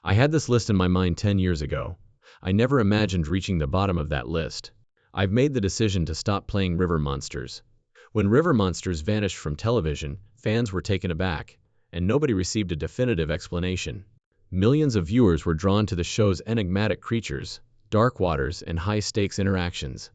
I had this list in my mind 10 years ago. I never imagined reaching the bottom of that list. I've made the decision to stop playing River Monsters. When River Monsters vanished from television, fans were taken aback, and nobody received a definitive explanation. Millions of viewers were drawn to the show's enigmatic creatures, dark waters, and high-stakes interactions,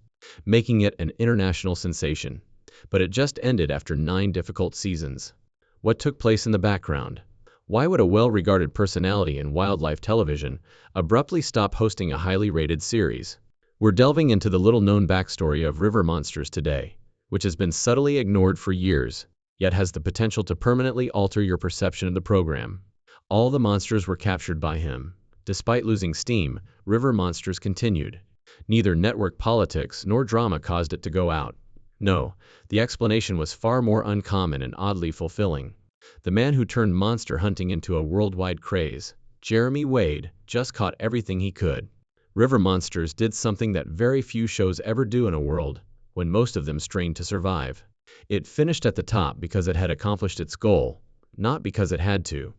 making it an international sensation. But it just ended after 9 difficult seasons. What took place in the background? Why would a well-regarded personality in wildlife television abruptly stop hosting a highly rated series? We're delving into the little-known backstory of River Monsters today, which has been subtly ignored for years, yet has the potential to permanently alter your perception of the program. All the monsters were captured by him. Despite losing steam, River Monsters continued. Neither network politics nor drama caused it to go out. No, the explanation was far more uncommon and oddly fulfilling. The man who turned monster hunting into a worldwide craze, Jeremy Wade, just caught everything he could. River Monsters did something that very few shows ever do in a world when most of them strained to survive. It finished at the top because it had accomplished its goal, not because it had to.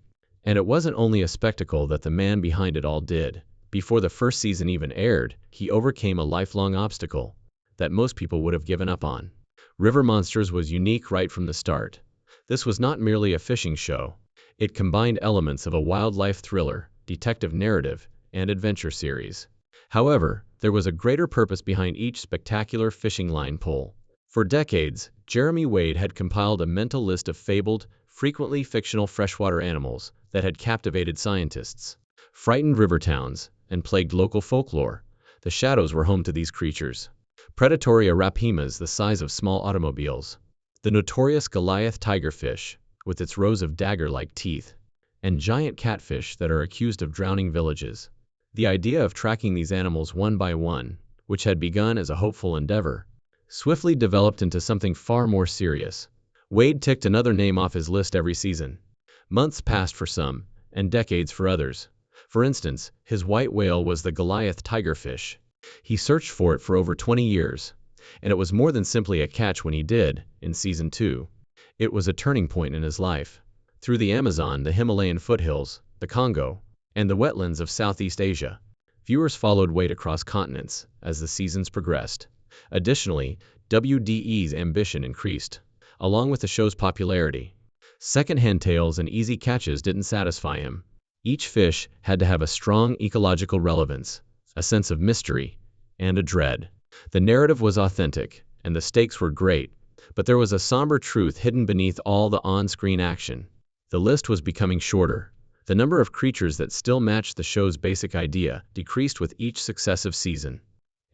And it wasn't only a spectacle that the man behind it all did. Before the first season even aired, he overcame a lifelong obstacle that most people would have given up on. River Monsters was unique right from the start. This was not merely a fishing show. It combined elements of a wildlife thriller, detective narrative, and adventure series. However, there was a greater purpose behind each spectacular fishing line pull. For decades, Jeremy Wade had compiled a mental list of fabled, frequently fictional freshwater animals that had captivated scientists, frightened river towns, and plagued local folklore. The shadows were home to these creatures. Predatory arapaima the size of small automobiles. The notorious Goliath tigerfish, with its rows of dagger-like teeth, and giant catfish that are accused of drowning villages. The idea of tracking these animals one by one, which had begun as a hopeful endeavor, swiftly developed into something far more serious. Wade ticked another name off his list every season. Months passed for some, and decades for others. For instance, his white whale was the Goliath tigerfish. He searched for it for over 20 years, and it was more than simply a catch when he did, in Season 2. It was a turning point in his life. Through the Amazon, the Himalayan foothills, the Congo, and the wetlands of Southeast Asia, viewers followed Wade across continents as the seasons progressed. Additionally, WDE's ambition increased, along with the show's popularity. Second-hand tales and easy catches didn't satisfy him. Each fish had to have a strong ecological relevance, a sense of mystery, and a dread. The narrative was authentic, and the stakes were great, but there was a somber truth hidden beneath all the on-screen action. The list was becoming shorter. The number of creatures that still matched the show's basic idea decreased with each successive season.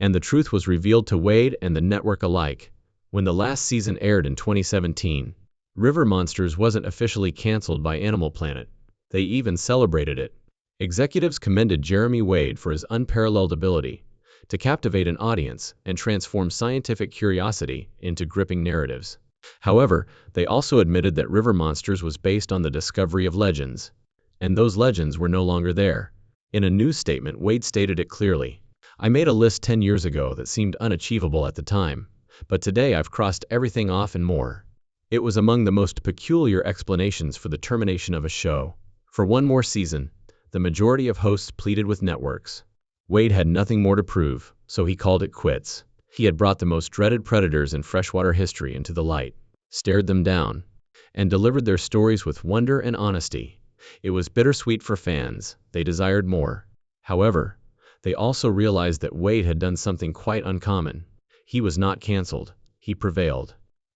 And the truth was revealed to Wade and the network alike. When the last season aired in 2017, River Monsters wasn't officially canceled by Animal Planet. They even celebrated it. Executives commended Jeremy Wade for his unparalleled ability to captivate an audience and transform scientific curiosity into gripping narratives. However, they also admitted that River Monsters was based on the discovery of legends, and those legends were no longer there. In a news statement, Wade stated it clearly. "I made a list 10 years ago that seemed unachievable at the time, but today I've crossed everything off and more." It was among the most peculiar explanations for the termination of a show. For one more season, the majority of hosts pleaded with networks. Wade had nothing more to prove, so he called it quits. He had brought the most dreaded predators in freshwater history into the light, stared them down, and delivered their stories with wonder and honesty. It was bittersweet for fans. They desired more. However, they also realized that Wade had done something quite uncommon. He was not canceled. He prevailed.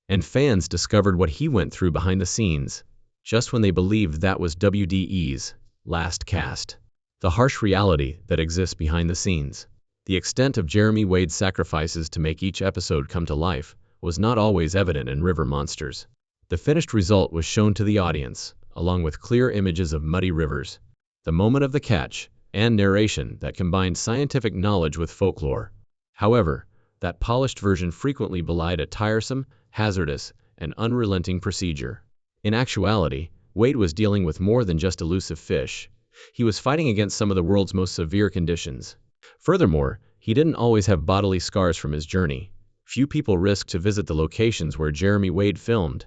And fans discovered what he went through behind the scenes, just when they believed that was WDE's last cast. The harsh reality that exists behind the scenes. The extent of Jeremy Wade's sacrifices to make each episode come to life was not always evident in River Monsters. The finished result was shown to the audience, along with clear images of muddy rivers, the moment of the catch, and narration that combined scientific knowledge with folklore. However, that polished version frequently belied a tiresome, hazardous, and unrelenting procedure. In actuality, Wade was dealing with more than just elusive fish. He was fighting against some of the world's most severe conditions. Furthermore, he didn't always have bodily scars from his journey. Few people risked to visit the locations where Jeremy Wade filmed.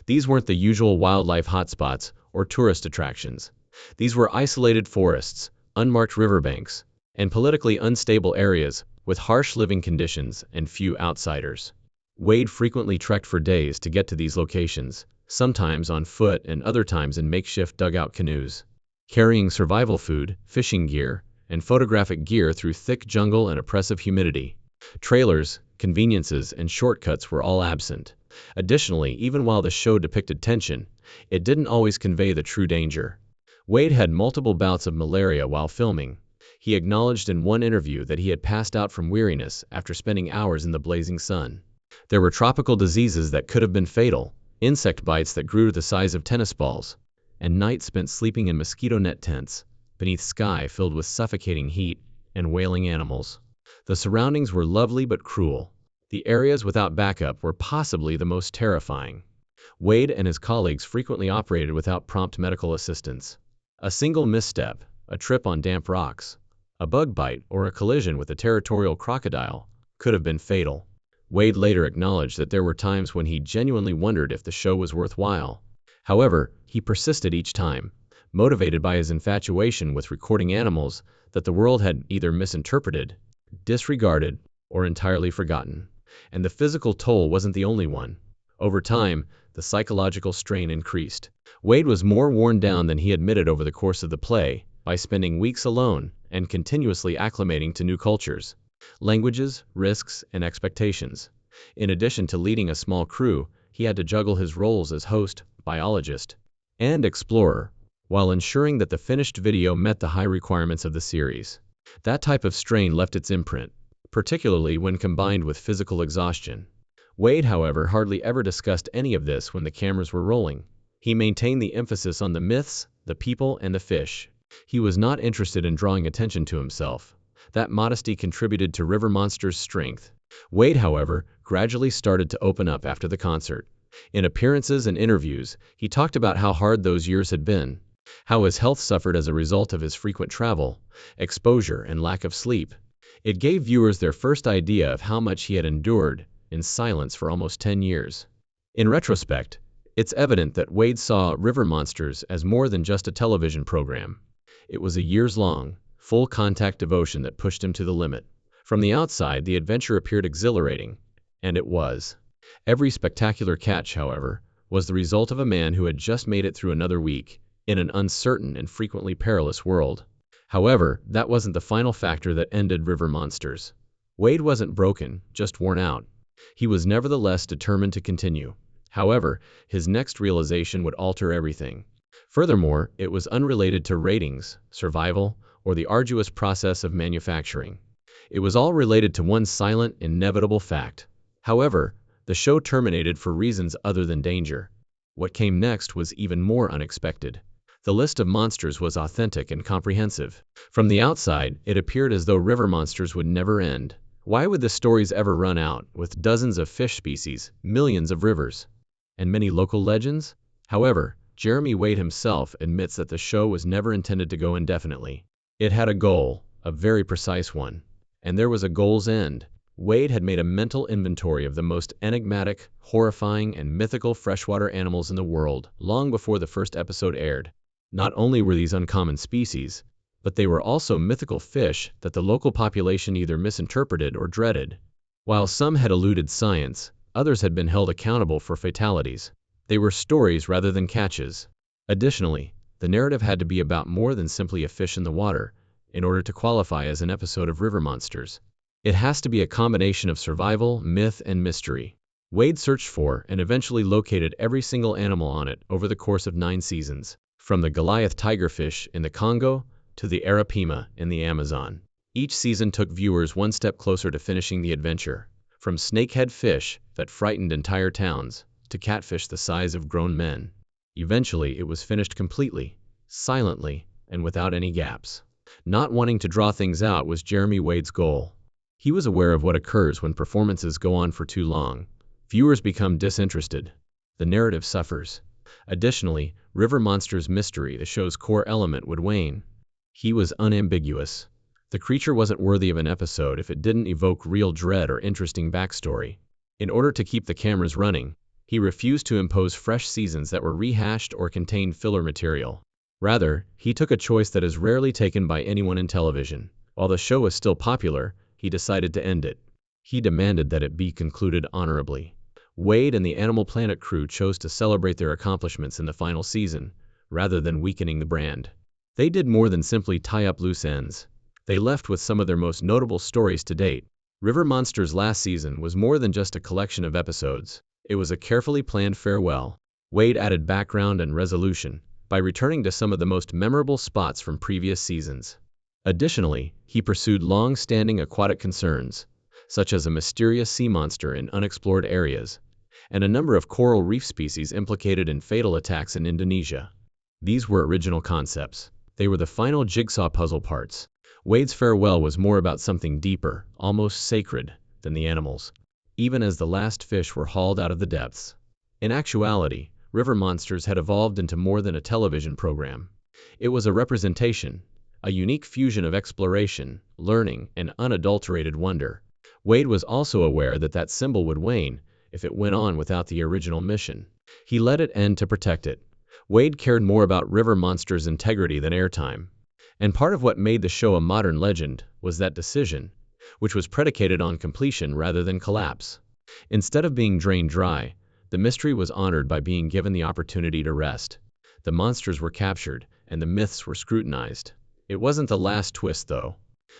These weren't the usual wildlife hotspots or tourist attractions. These were isolated forests, unmarked riverbanks, and politically unstable areas with harsh living conditions and few outsiders. Wade frequently trekked for days to get to these locations, sometimes on foot and other times in makeshift dugout canoes, carrying survival food, fishing gear, and photographic gear through thick jungle and oppressive humidity. Trailers, conveniences, and shortcuts were all absent. Additionally, even while the show depicted tension, it didn't always convey the true danger. Wade had multiple bouts of malaria while filming. He acknowledged in one interview that he had passed out from weariness after spending hours in the blazing sun. There were tropical diseases that could have been fatal, insect bites that grew to the size of tennis balls, and nights spent sleeping in mosquito net tents, beneath sky filled with suffocating heat and wailing animals. The surroundings were lovely but cruel. The areas without backup were possibly the most terrifying. Wade and his colleagues frequently operated without prompt medical assistance. A single misstep, a trip on damp rocks, a bug bite, or a collision with a territorial crocodile could have been fatal. Wade later acknowledged that there were times when he genuinely wondered if the show was worthwhile. However, he persisted each time, motivated by his infatuation with recording animals that the world had either misinterpreted, disregarded, or entirely forgotten. And the physical toll wasn't the only one. Over time, the psychological strain increased. Wade was more worn down than he admitted over the course of the play, by spending weeks alone and continuously acclimating to new cultures, languages, risks, and expectations. In addition to leading a small crew, he had to juggle his roles as host, biologist, and explorer, while ensuring that the finished video met the high requirements of the series. That type of strain left its imprint, particularly when combined with physical exhaustion. Wade, however, hardly ever discussed any of this when the cameras were rolling. He maintained the emphasis on the myths, the people, and the fish. He was not interested in drawing attention to himself. That modesty contributed to River Monster's strength. Wade, however, gradually started to open up after the concert. In appearances and interviews, he talked about how hard those years had been, how his health suffered as a result of his frequent travel, exposure, and lack of sleep. It gave viewers their first idea of how much he had endured in silence for almost 10 years. In retrospect, it's evident that Wade saw River Monsters as more than just a television program. It was a years-long, full-contact devotion that pushed him to the limit. From the outside, the adventure appeared exhilarating, and it was. Every spectacular catch, however, was the result of a man who had just made it through another week, in an uncertain and frequently perilous world. However, that wasn't the final factor that ended River Monsters. Wade wasn't broken, just worn out. He was nevertheless determined to continue. However, his next realization would alter everything. Furthermore, it was unrelated to ratings, survival, or the arduous process of manufacturing. It was all related to one silent, inevitable fact. However, the show terminated for reasons other than danger. What came next was even more unexpected. The list of monsters was authentic and comprehensive. From the outside, it appeared as though River Monsters would never end. Why would the stories ever run out, with dozens of fish species, millions of rivers, and many local legends? However, Jeremy Wade himself admits that the show was never intended to go indefinitely. It had a goal, a very precise one. And there was a goal's end. Wade had made a mental inventory of the most enigmatic, horrifying, and mythical freshwater animals in the world long before the first episode aired. Not only were these uncommon species, but they were also mythical fish that the local population either misinterpreted or dreaded. While some had eluded science, others had been held accountable for fatalities. They were stories rather than catches. Additionally, the narrative had to be about more than simply a fish in the water, in order to qualify as an episode of River Monsters. It has to be a combination of survival, myth, and mystery. Wade searched for and eventually located every single animal on it over the course of 9 seasons, from the Goliath tigerfish in the Congo to the Arapima in the Amazon. Each season took viewers one step closer to finishing the adventure, from snakehead fish that frightened entire towns to catfish the size of grown men. Eventually, it was finished completely, silently, and without any gaps. Not wanting to draw things out was Jeremy Wade's goal. He was aware of what occurs when performances go on for too long. Viewers become disinterested. The narrative suffers. Additionally, River Monsters' mystery, the show's core element, would wane. He was unambiguous. The creature wasn't worthy of an episode if it didn't evoke real dread or interesting backstory. In order to keep the cameras running, he refused to impose fresh seasons that were rehashed or contained filler material. Rather, he took a choice that is rarely taken by anyone in television. While the show was still popular, he decided to end it. He demanded that it be concluded honorably. Wade and the Animal Planet crew chose to celebrate their accomplishments in the final season, rather than weakening the brand. They did more than simply tie up loose ends. They left with some of their most notable stories to date. River Monsters' last season was more than just a collection of episodes. It was a carefully planned farewell. Wade added background and resolution by returning to some of the most memorable spots from previous seasons. Additionally, he pursued long-standing aquatic concerns, such as a mysterious sea monster in unexplored areas, and a number of coral reef species implicated in fatal attacks in Indonesia. These were original concepts. They were the final jigsaw puzzle parts. Wade's farewell was more about something deeper, almost sacred, than the animals, even as the last fish were hauled out of the depths. In actuality, River Monsters had evolved into more than a television program. It was a representation, a unique fusion of exploration, learning, and unadulterated wonder. Wade was also aware that that symbol would wane if it went on without the original mission. He let it end to protect it. Wade cared more about River Monsters' integrity than airtime. And part of what made the show a modern legend was that decision, which was predicated on completion rather than collapse. Instead of being drained dry, the mystery was honored by being given the opportunity to rest. The monsters were captured, and the myths were scrutinized. It wasn't the last twist, though,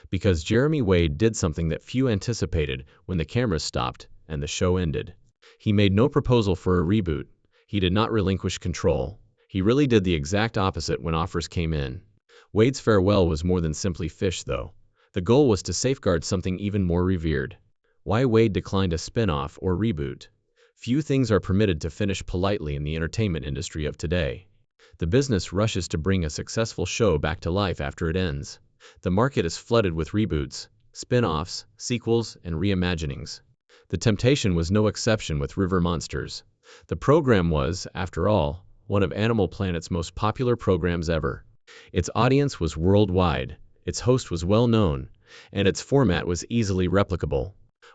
because Jeremy Wade did something that few anticipated when the cameras stopped and the show ended. He made no proposal for a reboot. He did not relinquish control. He really did the exact opposite when offers came in. Wade's farewell was more than simply fish, though. The goal was to safeguard something even more revered. Why Wade declined a spin-off or reboot? Few things are permitted to finish politely in the entertainment industry of today. The business rushes to bring a successful show back to life after it ends. The market is flooded with reboots, spin-offs, sequels, and reimaginings. The temptation was no exception with River Monsters. The program was, after all, one of Animal Planet's most popular programs ever. Its audience was worldwide, its host was well-known, and its format was easily replicable.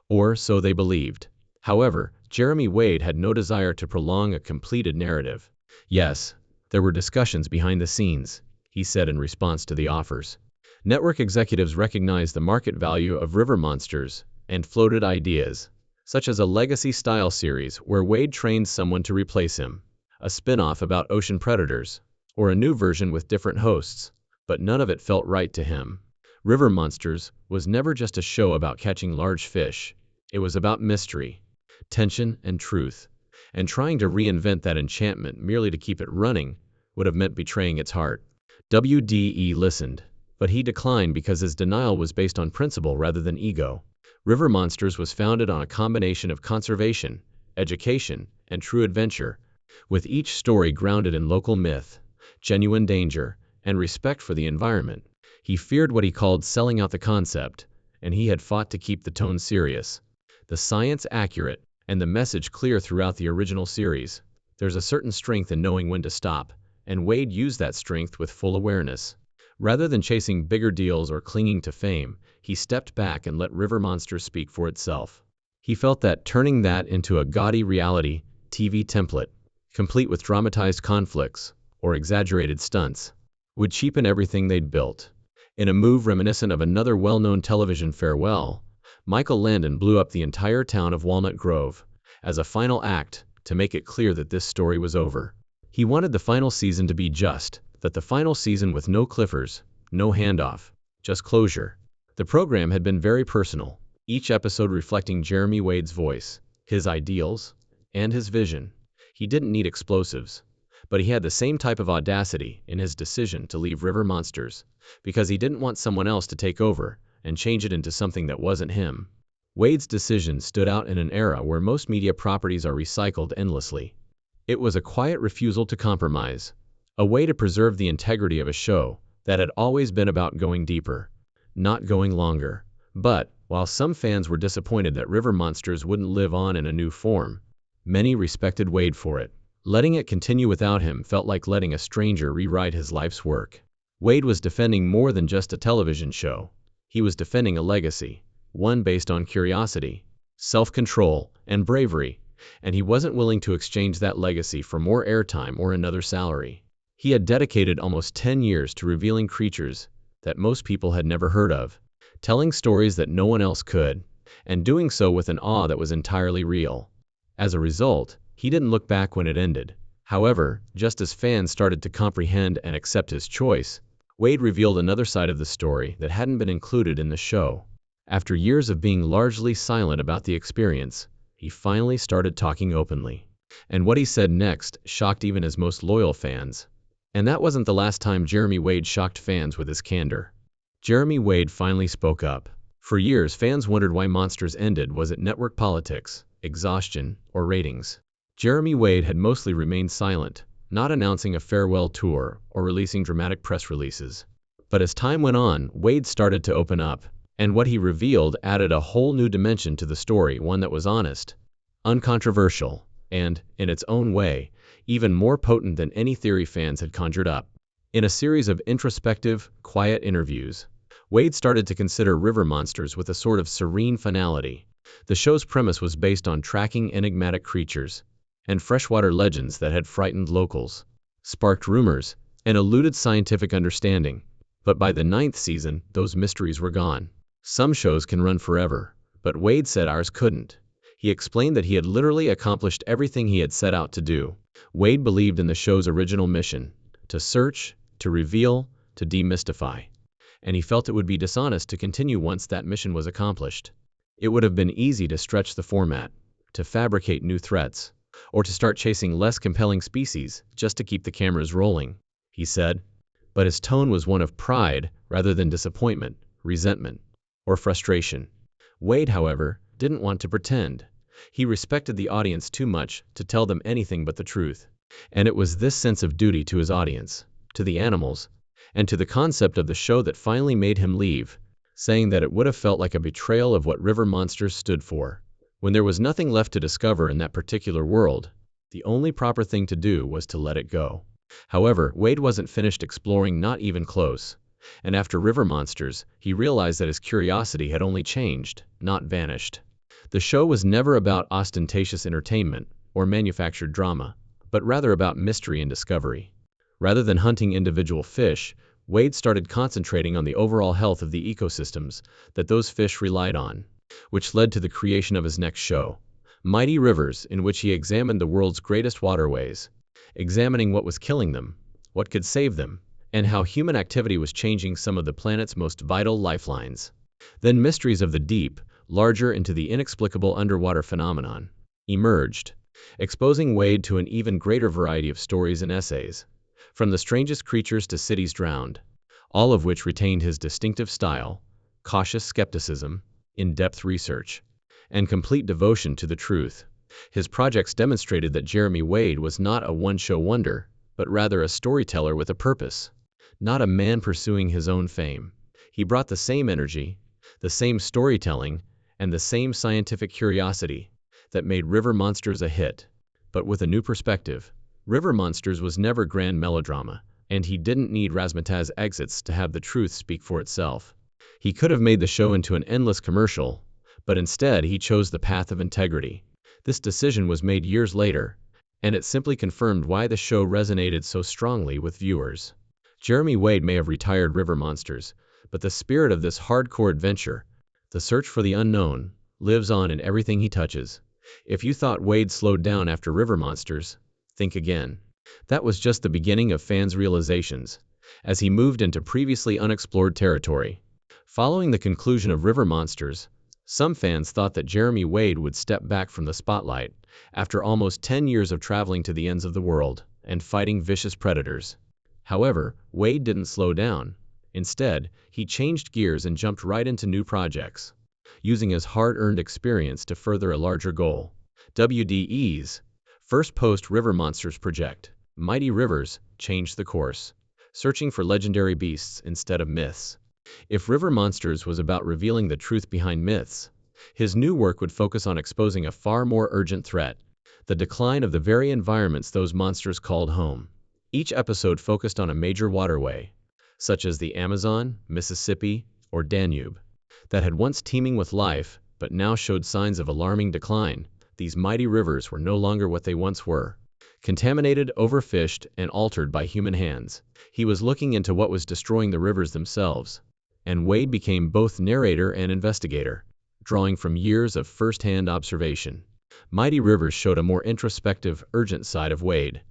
Or so they believed. However, Jeremy Wade had no desire to prolong a completed narrative. Yes, there were discussions behind the scenes, he said in response to the offers. Network executives recognized the market value of River Monsters and floated ideas, such as a legacy-style series where Wade trains someone to replace him, a spin-off about ocean predators, or a new version with different hosts, but none of it felt right to him. River Monsters was never just a show about catching large fish. It was about mystery, tension, and truth, and trying to reinvent that enchantment merely to keep it running would have meant betraying its heart. WDE listened, but he declined because his denial was based on principle rather than ego. River Monsters was founded on a combination of conservation, education, and true adventure, with each story grounded in local myth, genuine danger, and respect for the environment. He feared what he called selling out the concept, and he had fought to keep the tone serious, the science accurate, and the message clear throughout the original series. There's a certain strength in knowing when to stop, and Wade used that strength with full awareness. Rather than chasing bigger deals or clinging to fame, he stepped back and let River Monsters speak for itself. He felt that turning that into a gaudy reality TV template, complete with dramatized conflicts or exaggerated stunts, would cheapen everything they'd built. In a move reminiscent of another well-known television farewell, Michael Landon blew up the entire town of Walnut Grove as a final act to make it clear that this story was over. He wanted the final season to be just that, the final season with no cliffers, no handoff, just closure. The program had been very personal, each episode reflecting Jeremy Wade's voice, his ideals, and his vision. He didn't need explosives, but he had the same type of audacity in his decision to leave River Monsters, because he didn't want someone else to take over and change it into something that wasn't him. Wade's decision stood out in an era where most media properties are recycled endlessly. It was a quiet refusal to compromise, a way to preserve the integrity of a show that had always been about going deeper, not going longer. But, while some fans were disappointed that River Monsters wouldn't live on in a new form, many respected Wade for it. Letting it continue without him felt like letting a stranger rewrite his life's work. Wade was defending more than just a television show. He was defending a legacy, one based on curiosity, self-control, and bravery, and he wasn't willing to exchange that legacy for more airtime or another salary. He had dedicated almost 10 years to revealing creatures that most people had never heard of, telling stories that no one else could, and doing so with an awe that was entirely real. As a result, he didn't look back when it ended. However, just as fans started to comprehend and accept his choice, Wade revealed another side of the story that hadn't been included in the show. After years of being largely silent about the experience, he finally started talking openly. And what he said next shocked even his most loyal fans. And that wasn't the last time Jeremy Wade shocked fans with his candor. Jeremy Wade finally spoke up. For years, fans wondered why Monsters ended. Was it network politics, exhaustion, or ratings? Jeremy Wade had mostly remained silent, not announcing a farewell tour or releasing dramatic press releases. But as time went on, Wade started to open up, and what he revealed added a whole new dimension to the story, one that was honest, uncontroversial, and, in its own way, even more potent than any theory fans had conjured up. In a series of introspective, quiet interviews, Wade started to consider River Monsters with a sort of serene finality. The show's premise was based on tracking enigmatic creatures and freshwater legends that had frightened locals, sparked rumors, and eluded scientific understanding. But by the 9th season, those mysteries were gone. Some shows can run forever, but Wade said ours couldn't. He explained that he had literally accomplished everything he had set out to do. Wade believed in the show's original mission: to search, to reveal, to demystify. And he felt it would be dishonest to continue once that mission was accomplished. It would have been easy to stretch the format, to fabricate new threats, or to start chasing less compelling species just to keep the cameras rolling, he said. But his tone was one of pride rather than disappointment, resentment, or frustration. Wade, however, didn't want to pretend. He respected the audience too much to tell them anything but the truth. And it was this sense of duty to his audience, to the animals, and to the concept of the show that finally made him leave, saying that it would have felt like a betrayal of what River Monsters stood for. When there was nothing left to discover in that particular world, the only proper thing to do was to let it go. However, Wade wasn't finished exploring, not even close. And after River Monsters, he realized that his curiosity had only changed, not vanished. The show was never about ostentatious entertainment or manufactured drama, but rather about mystery and discovery. Rather than hunting individual fish, Wade started concentrating on the overall health of the ecosystems that those fish relied on, which led to the creation of his next show, Mighty Rivers, in which he examined the world's greatest waterways, examining what was killing them, what could save them, and how human activity was changing some of the planet's most vital lifelines. Then Mysteries of the Deep, larger into the inexplicable underwater phenomenon, emerged, exposing Wade to an even greater variety of stories and essays, from the strangest creatures to cities drowned, all of which retained his distinctive style, cautious skepticism, in-depth research, and complete devotion to the truth. His projects demonstrated that Jeremy Wade was not a one-show wonder, but rather a storyteller with a purpose, not a man pursuing his own fame. He brought the same energy, the same storytelling, and the same scientific curiosity that made River Monsters a hit, but with a new perspective. River Monsters was never grand melodrama, and he didn't need razzmatazz exits to have the truth speak for itself. He could have made the show into an endless commercial, but instead he chose the path of integrity. This decision was made years later, and it simply confirmed why the show resonated so strongly with viewers. Jeremy Wade may have retired River Monsters, but the spirit of this hardcore adventure, the search for the unknown, lives on in everything he touches. If you thought Wade slowed down after River Monsters, think again. That was just the beginning of fans' realizations, as he moved into previously unexplored territory. Following the conclusion of River Monsters, some fans thought that Jeremy Wade would step back from the spotlight after almost 10 years of traveling to the ends of the world and fighting vicious predators. However, Wade didn't slow down. Instead, he changed gears and jumped right into new projects, using his hard-earned experience to further a larger goal. WDE's first post-River Monsters project, Mighty Rivers, changed the course, searching for legendary beasts instead of myths. If River Monsters was about revealing the truth behind myths, his new work would focus on exposing a far more urgent threat: the decline of the very environments those monsters called home. Each episode focused on a major waterway, such as the Amazon, Mississippi, or Danube, that had once teeming with life, but now showed signs of alarming decline. These mighty rivers were no longer what they once were. contaminated, overfished, and altered by human hands. He was looking into what was destroying the rivers themselves, and Wade became both narrator and investigator, drawing from years of first-hand observation. Mighty Rivers showed a more introspective, urgent side of Wade,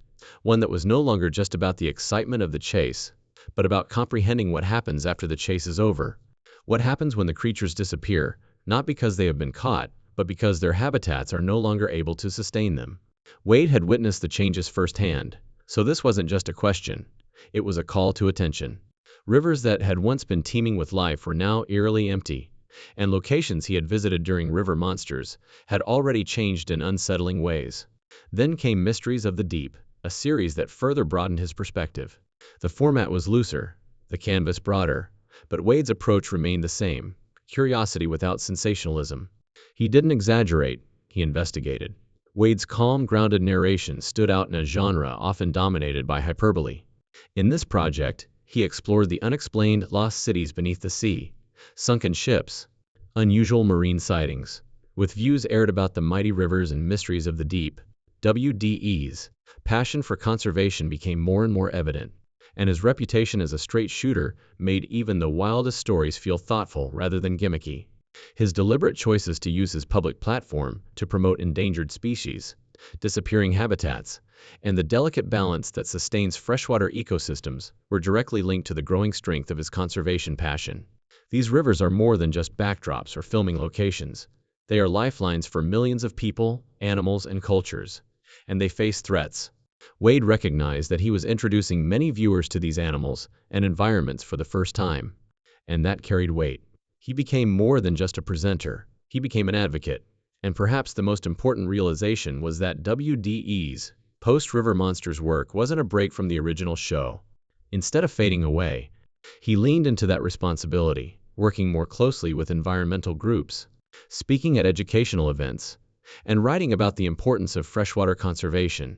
one that was no longer just about the excitement of the chase, but about comprehending what happens after the chase is over. What happens when the creatures disappear, not because they have been caught, but because their habitats are no longer able to sustain them. Wade had witnessed the changes firsthand, so this wasn't just a question, it was a call to attention. Rivers that had once been teeming with life were now eerily empty, and locations he had visited during River Monsters had already changed in unsettling ways. Then came Mysteries of the Deep, a series that further broadened his perspective. The format was looser, the canvas broader, but Wade's approach remained the same: curiosity without sensationalism. He didn't exaggerate, he investigated. Wade's calm, grounded narration stood out in a genre often dominated by hyperbole. In this project, he explored the unexplained, lost cities beneath the sea, sunken ships, unusual marine sightings. With views aired about the mighty rivers and mysteries of the deep, WDE's passion for conservation became more and more evident, and his reputation as a straight shooter made even the wildest stories feel thoughtful rather than gimmicky. His deliberate choices to use his public platform to promote endangered species, disappearing habitats, and the delicate balance that sustains freshwater ecosystems were directly linked to the growing strength of his conservation passion. These rivers are more than just backdrops or filming locations. They are lifelines for millions of people, animals, and cultures, and they face threats. Wade recognized that he was introducing many viewers to these animals and environments for the first time, and that carried weight. He became more than just a presenter, he became an advocate. And perhaps the most important realization was that WDE's post-River Monsters work wasn't a break from the original show. Instead of fading away, he leaned into that responsibility, working more closely with environmental groups, speaking at educational events, and writing about the importance of freshwater conservation.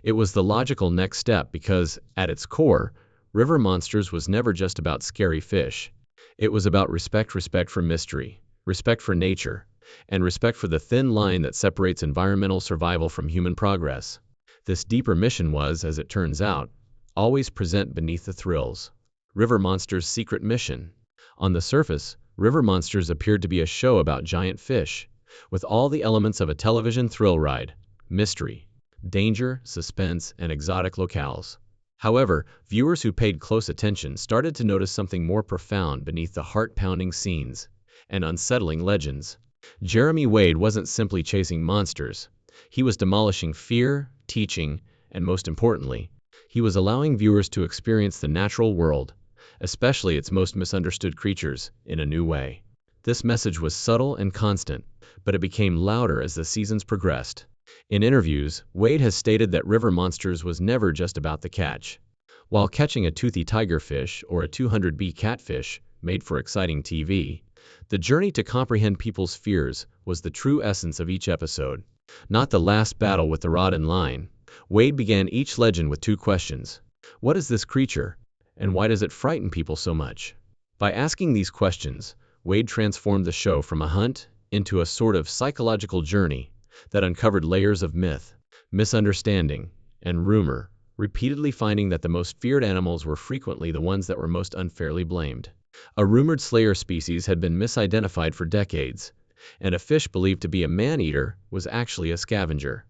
It was the logical next step because, at its core, River Monsters was never just about scary fish. It was about respect for mystery, respect for nature, and respect for the thin line that separates environmental survival from human progress. This deeper mission was, as it turns out, always present beneath the thrills. River Monsters' secret mission. On the surface, River Monsters appeared to be a show about giant fish, with all the elements of a television thrill ride: mystery, danger, suspense, and exotic locales. However, viewers who paid close attention started to notice something more profound beneath the heart-pounding scenes and unsettling legends. Jeremy Wade wasn't simply chasing monsters. He was demolishing fear, teaching, and most importantly, he was allowing viewers to experience the natural world, especially its most misunderstood creatures, in a new way. This message was subtle and constant, but it became louder as the seasons progressed. In interviews, Wade has stated that River Monsters was never just about the catch. While catching a toothy tigerfish or a 200B catfish made for exciting TV, the journey to comprehend people's fears was the true essence of each episode. Not the last battle with the rod and line. Wade began each legend with two questions. What is this creature, and why does it frighten people so much? By asking these questions, Wade transformed the show from a hunt into a sort of psychological journey that uncovered layers of myth, misunderstanding, and rumor, repeatedly finding that the most feared animals were frequently the ones that were most unfairly blamed. A rumored slayer species had been misidentified for decades, and a fish believed to be a man-eater was actually a scavenger.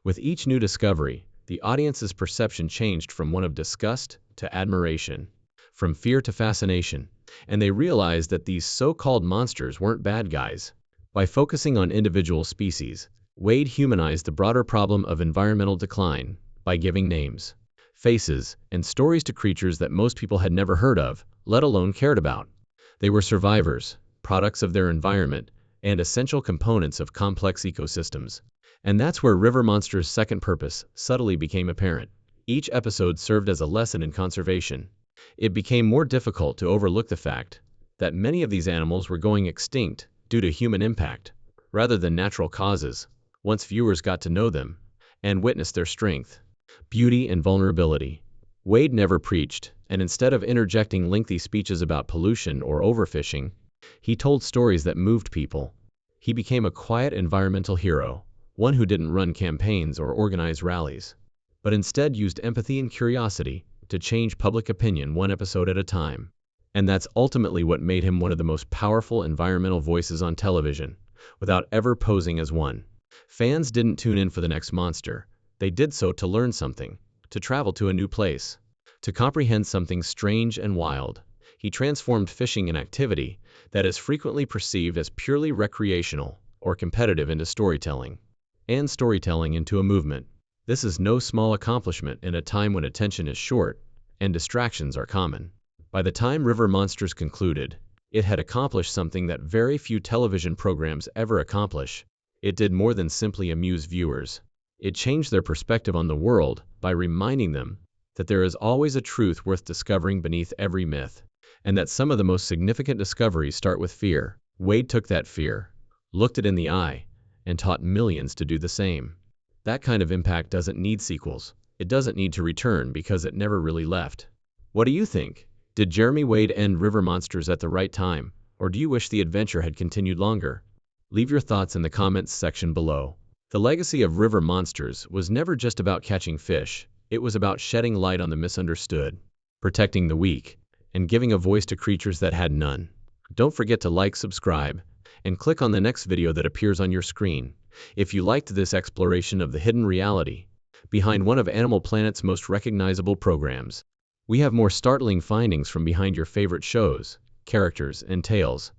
With each new discovery, the audience's perception changed from one of disgust to admiration, from fear to fascination, and they realized that these so-called monsters weren't bad guys. By focusing on individual species, Wade humanized the broader problem of environmental decline by giving names, faces, and stories to creatures that most people had never heard of, let alone cared about. They were survivors, products of their environment, and essential components of complex ecosystems. And that's where River Monsters' second purpose subtly became apparent. Each episode served as a lesson in conservation. It became more difficult to overlook the fact that many of these animals were going extinct due to human impact, rather than natural causes, once viewers got to know them and witnessed their strength, beauty, and vulnerability. Wade never preached, and instead of interjecting lengthy speeches about pollution or overfishing, he told stories that moved people. He became a quiet environmental hero, one who didn't run campaigns or organize rallies. but instead used empathy and curiosity to change public opinion one episode at a time. And that's ultimately what made him one of the most powerful environmental voices on television, without ever posing as one. Fans didn't tune in for the next monster. They did so to learn something, to travel to a new place, to comprehend something strange and wild. He transformed fishing, an activity that is frequently perceived as purely recreational or competitive, into storytelling, and storytelling into a movement. This is no small accomplishment in a time when attention is short and distractions are common. By the time River Monsters concluded, it had accomplished something that very few television programs ever accomplish. It did more than simply amuse viewers. It changed their perspective on the world by reminding them that there is always a truth worth discovering beneath every myth, and that some of the most significant discoveries start with fear. Wade took that fear, looked it in the eye, and taught millions to do the same. That kind of impact doesn't need sequels. It doesn't need to return because it never really left. What do you think? Did Jeremy Wade end River Monsters at the right time, or do you wish the adventure had continued longer? Leave your thoughts in the comments section below. The legacy of River Monsters was never just about catching fish. It was about shedding light on the misunderstood, protecting the weak, and giving a voice to creatures that had none. Don't forget to like, subscribe, and click on the next video that appears on your screen if you liked this exploration of the hidden reality behind one of Animal Planet's most recognizable programs. We have more startling findings from behind your favorite shows, characters, and tales.